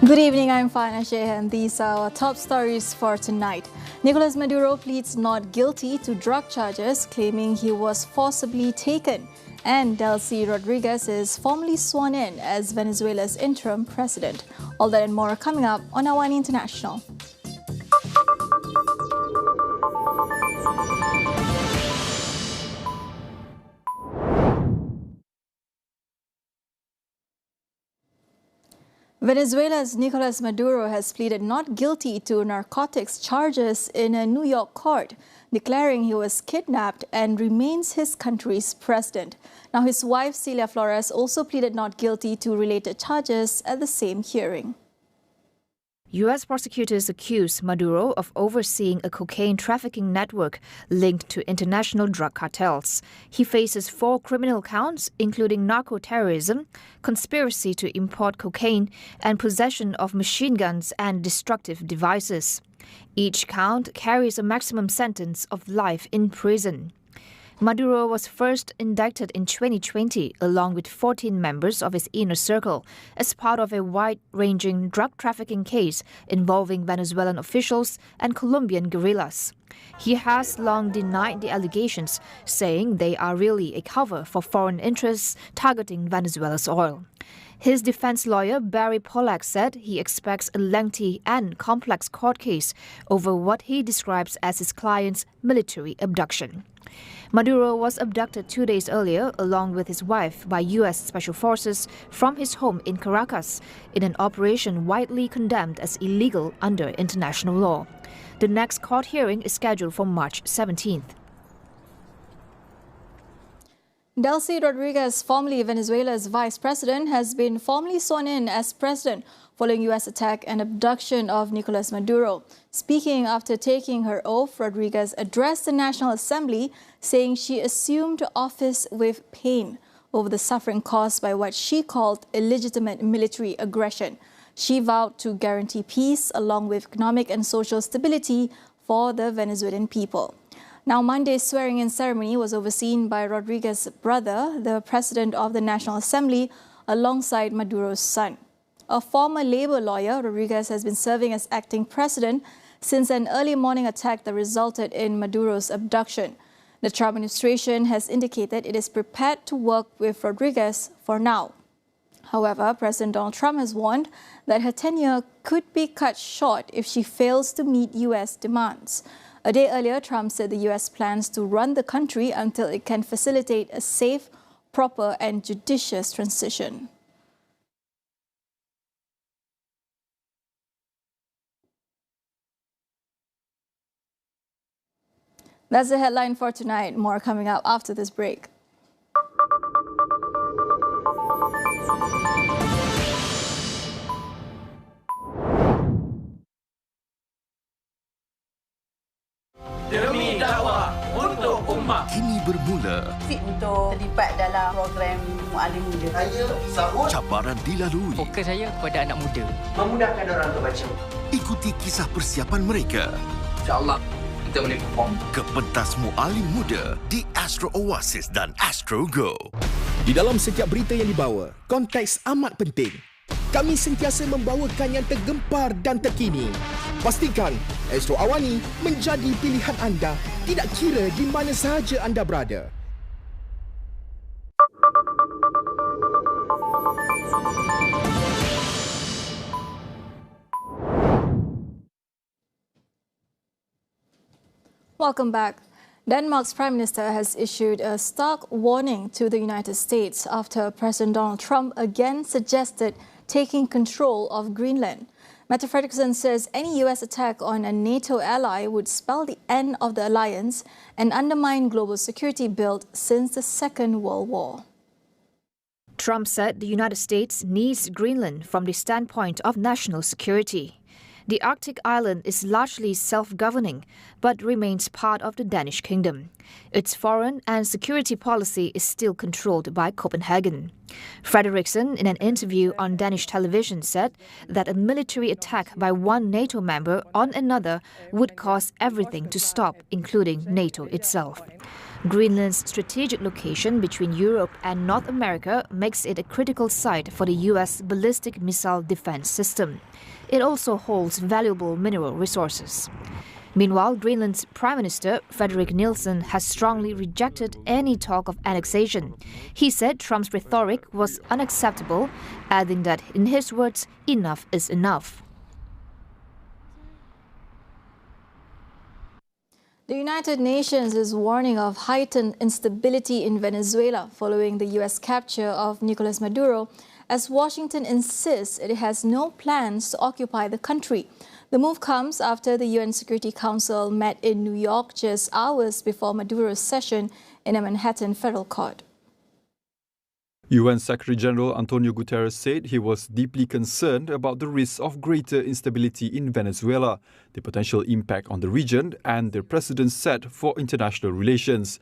Good evening, I'm Farhana Sheikh and these are our top stories for tonight. Nicolas Maduro pleads not guilty to drug charges, claiming he was forcibly taken. And Delcy Rodriguez is formally sworn in as Venezuela's interim president. All that and more coming up on AWANI International. Venezuela's Nicolas Maduro has pleaded not guilty to narcotics charges in a New York court, declaring he was kidnapped and remains his country's president. Now, his wife, Celia Flores, also pleaded not guilty to related charges at the same hearing. U.S. prosecutors accuse Maduro of overseeing a cocaine trafficking network linked to international drug cartels. He faces 4 criminal counts, including narco-terrorism, conspiracy to import cocaine, and possession of machine guns and destructive devices. Each count carries a maximum sentence of life in prison. Maduro was first indicted in 2020 along with 14 members of his inner circle as part of a wide-ranging drug trafficking case involving Venezuelan officials and Colombian guerrillas. He has long denied the allegations, saying they are really a cover for foreign interests targeting Venezuela's oil. His defense lawyer, Barry Pollack, said he expects a lengthy and complex court case over what he describes as his client's military abduction. Maduro was abducted 2 days earlier, along with his wife, by U.S. Special Forces from his home in Caracas in an operation widely condemned as illegal under international law. The next court hearing is scheduled for March 17th. Delcy Rodriguez, formerly Venezuela's vice president, has been formally sworn in as president following U.S. attack and abduction of Nicolas Maduro. Speaking after taking her oath, Rodriguez addressed the National Assembly, saying she assumed office with pain over the suffering caused by what she called illegitimate military aggression. She vowed to guarantee peace along with economic and social stability for the Venezuelan people. Now, Monday's swearing-in ceremony was overseen by Rodriguez's brother, the president of the National Assembly, alongside Maduro's son. A former labor lawyer, Rodriguez has been serving as acting president since an early morning attack that resulted in Maduro's abduction. The Trump administration has indicated it is prepared to work with Rodriguez for now. However, President Donald Trump has warned that her tenure could be cut short if she fails to meet U.S. demands. A day earlier, Trump said the U.S. plans to run the country until it can facilitate a safe, proper and judicious transition. That's the headline for tonight. More coming up after this break. Demi dakwah untuk ummah. Kini bermula. Fit untuk terlibat dalam program Muallim Muda. Saya sahut Cabaran dilalui. Fokus saya kepada anak muda. Memudahkan orang untuk baca. Ikuti kisah persiapan mereka. InsyaAllah kita boleh perform. Ke pentas Muallim Muda di Astro Oasis dan Astro Go. Di dalam setiap berita yang dibawa, konteks amat penting. Kami sentiasa membawakan yang tergempar dan terkini. Pastikan Astro AWANI menjadi pilihan anda, tidak kira di mana sahaja anda berada. Welcome back. Denmark's Prime Minister has issued a stark warning to the United States after President Donald Trump again suggested taking control of Greenland. Mette Frederiksen says any U.S. attack on a NATO ally would spell the end of the alliance and undermine global security built since the Second World War. Trump said the United States needs Greenland from the standpoint of national security. The Arctic island is largely self-governing, but but remains part of the Danish kingdom. Its foreign and security policy is still controlled by Copenhagen. Frederiksen, in an interview on Danish television, said that a military attack by one NATO member on another would cause everything to stop, including NATO itself. Greenland's strategic location between Europe and North America makes it a critical site for the U.S. ballistic missile defense system. It also holds valuable mineral resources. Meanwhile, Greenland's Prime Minister, Frederik Nielsen, has strongly rejected any talk of annexation. He said Trump's rhetoric was unacceptable, adding that, in his words, enough is enough. The United Nations is warning of heightened instability in Venezuela following the U.S. capture of Nicolas Maduro, as Washington insists it has no plans to occupy the country. The move comes after the UN Security Council met in New York just hours before Maduro's session in a Manhattan federal court. UN Secretary-General Antonio Guterres said he was deeply concerned about the risk of greater instability in Venezuela, the potential impact on the region, and the precedent set for international relations.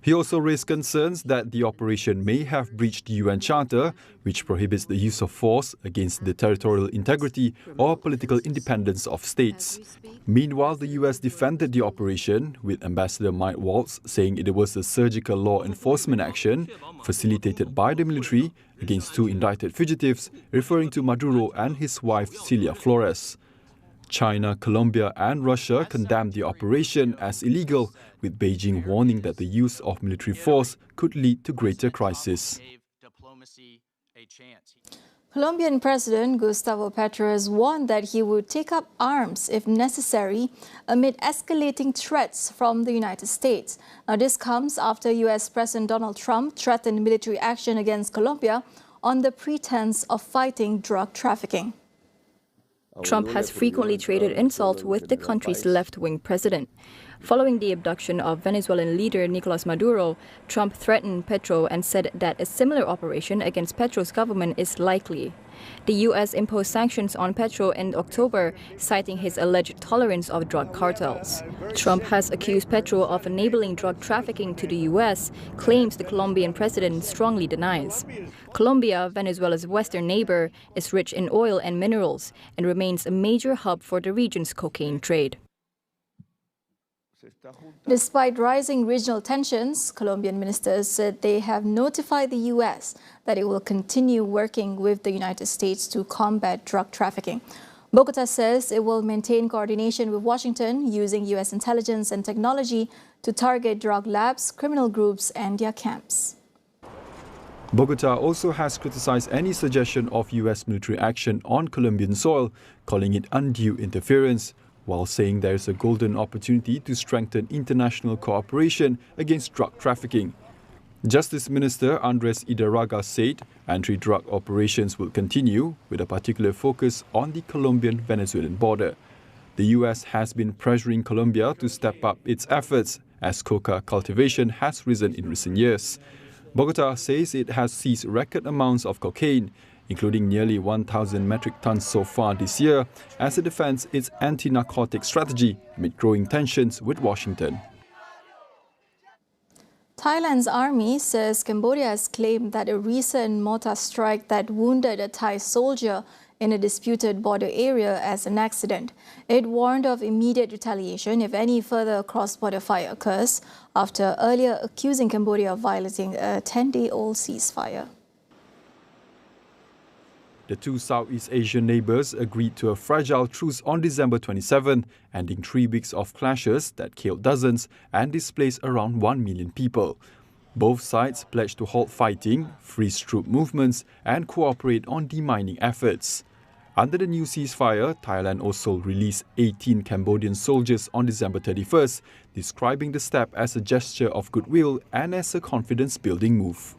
He also raised concerns that the operation may have breached the UN Charter, which prohibits the use of force against the territorial integrity or political independence of states. Meanwhile, the US defended the operation, with Ambassador Mike Waltz saying it was a surgical law enforcement action facilitated by the military against two indicted fugitives, referring to Maduro and his wife Celia Flores. China, Colombia and Russia condemned the operation as illegal, with Beijing warning that the use of military force could lead to greater crisis. Colombian President Gustavo Petro has warned that he would take up arms if necessary amid escalating threats from the United States. Now, this comes after U.S. President Donald Trump threatened military action against Colombia on the pretense of fighting drug trafficking. Trump has frequently traded insults with the country's left-wing president. Following the abduction of Venezuelan leader Nicolas Maduro, Trump threatened Petro and said that a similar operation against Petro's government is likely. The U.S. imposed sanctions on Petro in October, citing his alleged tolerance of drug cartels. Trump has accused Petro of enabling drug trafficking to the U.S., claims the Colombian president strongly denies. Colombia, Venezuela's western neighbor, is rich in oil and minerals and remains a major hub for the region's cocaine trade. Despite rising regional tensions, Colombian ministers said they have notified the U.S. that it will continue working with the United States to combat drug trafficking. Bogota says it will maintain coordination with Washington using U.S. intelligence and technology to target drug labs, criminal groups and their camps. Bogota also has criticized any suggestion of U.S. military action on Colombian soil, calling it undue interference, while saying there is a golden opportunity to strengthen international cooperation against drug trafficking. Justice Minister Andres Idaraga said anti-drug operations will continue, with a particular focus on the Colombian-Venezuelan border. The U.S. has been pressuring Colombia to step up its efforts, as coca cultivation has risen in recent years. Bogota says it has seized record amounts of cocaine, including nearly 1,000 metric tons so far this year, as it defends its anti-narcotic strategy amid growing tensions with Washington. Thailand's army says Cambodia has claimed that a recent mortar strike that wounded a Thai soldier in a disputed border area as an accident. It warned of immediate retaliation if any further cross-border fire occurs, after earlier accusing Cambodia of violating a 10-day-old ceasefire. The two Southeast Asian neighbours agreed to a fragile truce on December 27, ending 3 weeks of clashes that killed dozens and displaced around 1 million people. Both sides pledged to halt fighting, freeze troop movements and cooperate on demining efforts. Under the new ceasefire, Thailand also released 18 Cambodian soldiers on December 31st, describing the step as a gesture of goodwill and as a confidence-building move.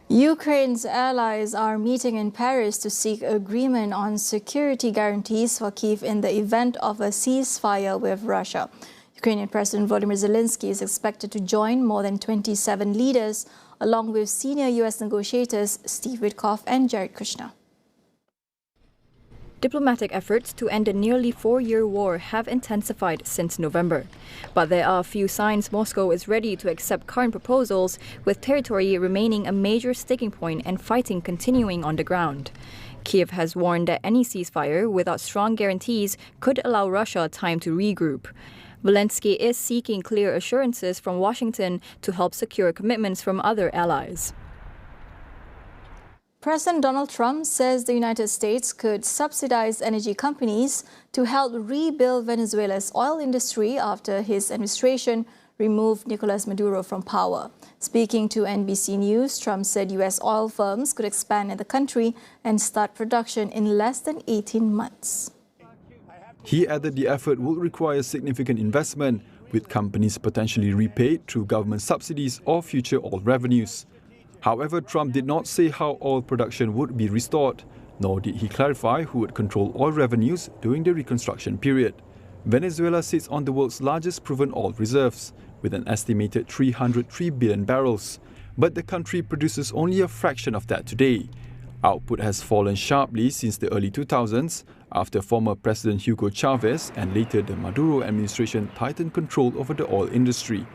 Ukraine's allies are meeting in Paris to seek agreement on security guarantees for Kyiv in the event of a ceasefire with Russia. Ukrainian President Volodymyr Zelensky is expected to join more than 27 leaders, along with senior U.S. negotiators Steve Witkoff and Jared Kushner. Diplomatic efforts to end a nearly 4-year war have intensified since November. But there are few signs Moscow is ready to accept current proposals, with territory remaining a major sticking point and fighting continuing on the ground. Kiev has warned that any ceasefire without strong guarantees could allow Russia time to regroup. Zelensky is seeking clear assurances from Washington to help secure commitments from other allies. President Donald Trump says the United States could subsidize energy companies to help rebuild Venezuela's oil industry after his administration removed Nicolas Maduro from power. Speaking to NBC News, Trump said U.S. oil firms could expand in the country and start production in less than 18 months. He added the effort will require significant investment, with companies potentially repaid through government subsidies or future oil revenues. However, Trump did not say how oil production would be restored, nor did he clarify who would control oil revenues during the reconstruction period. Venezuela sits on the world's largest proven oil reserves, with an estimated 303 billion barrels. But the country produces only a fraction of that today. Output has fallen sharply since the early 2000s, after former President Hugo Chavez and later the Maduro administration tightened control over the oil industry.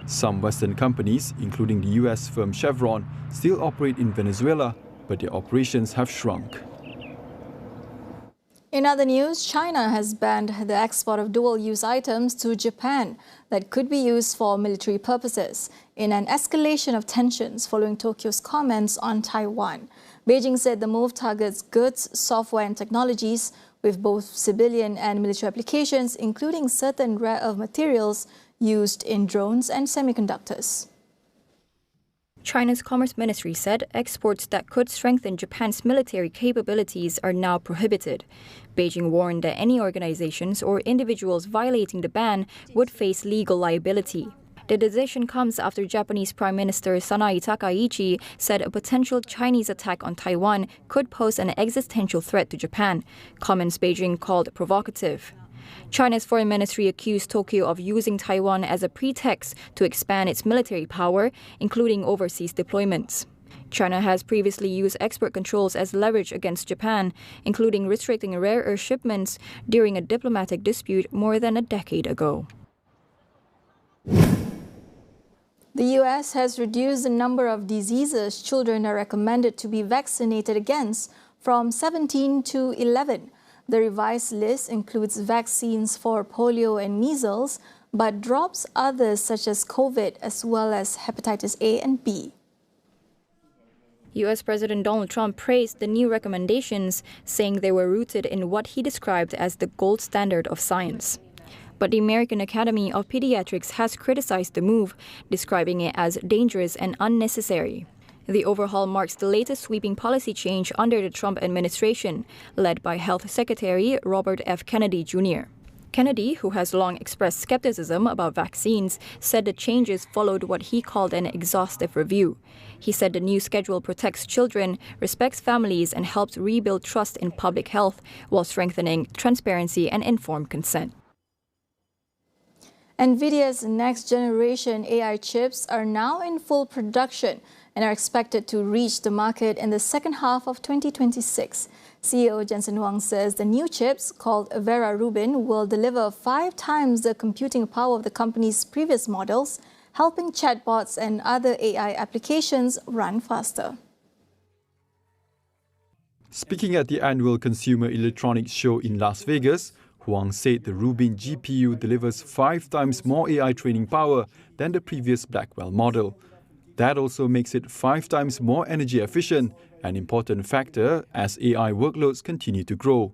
Some Western companies, including the US firm Chevron, still operate in Venezuela, but their operations have shrunk. In other news, China has banned the export of dual-use items to Japan that could be used for military purposes, in an escalation of tensions following Tokyo's comments on Taiwan. Beijing said the move targets goods, software and technologies with both civilian and military applications, including certain rare earth materials used in drones and semiconductors. China's Commerce Ministry said exports that could strengthen Japan's military capabilities are now prohibited. Beijing warned that any organizations or individuals violating the ban would face legal liability. The decision comes after Japanese Prime Minister Sanae Takaichi said a potential Chinese attack on Taiwan could pose an existential threat to Japan, comments Beijing called provocative. China's foreign ministry accused Tokyo of using Taiwan as a pretext to expand its military power, including overseas deployments. China has previously used export controls as leverage against Japan, including restricting rare earth shipments during a diplomatic dispute more than a decade ago. The U.S. has reduced the number of diseases children are recommended to be vaccinated against from 17 to 11. The revised list includes vaccines for polio and measles, but drops others such as COVID as well as hepatitis A and B. U.S. President Donald Trump praised the new recommendations, saying they were rooted in what he described as the gold standard of science. But the American Academy of Pediatrics has criticized the move, describing it as dangerous and unnecessary. The overhaul marks the latest sweeping policy change under the Trump administration, led by Health Secretary Robert F. Kennedy Jr. Kennedy, who has long expressed skepticism about vaccines, said the changes followed what he called an exhaustive review. He said the new schedule protects children, respects families, and helps rebuild trust in public health while strengthening transparency and informed consent. NVIDIA's next-generation AI chips are now in full production and are expected to reach the market in the second half of 2026. CEO Jensen Huang says the new chips, called Vera Rubin, will deliver 5 times the computing power of the company's previous models, helping chatbots and other AI applications run faster. Speaking at the annual Consumer Electronics Show in Las Vegas, Huang said the Rubin GPU delivers 5 times more AI training power than the previous Blackwell model. That also makes it 5 times more energy efficient, an important factor as AI workloads continue to grow.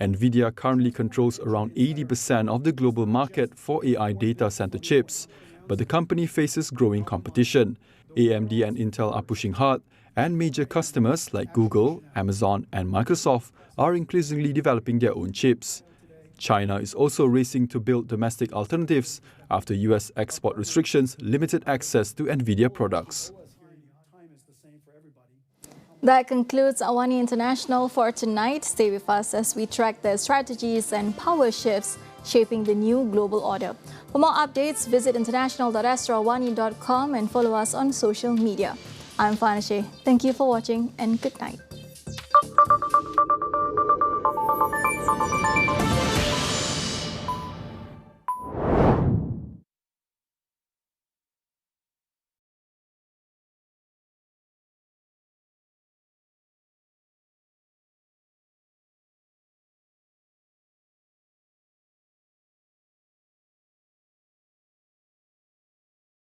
NVIDIA currently controls around 80% of the global market for AI data center chips, but the company faces growing competition. AMD and Intel are pushing hard, and major customers like Google, Amazon, and Microsoft are increasingly developing their own chips. China is also racing to build domestic alternatives after US export restrictions limited access to NVIDIA products. That concludes AWANI International for tonight. Stay with us as we track the strategies and power shifts shaping the new global order. For more updates, visit international.astroawani.com and follow us on social media. I'm Farhana Sheikh. Thank you for watching and good night.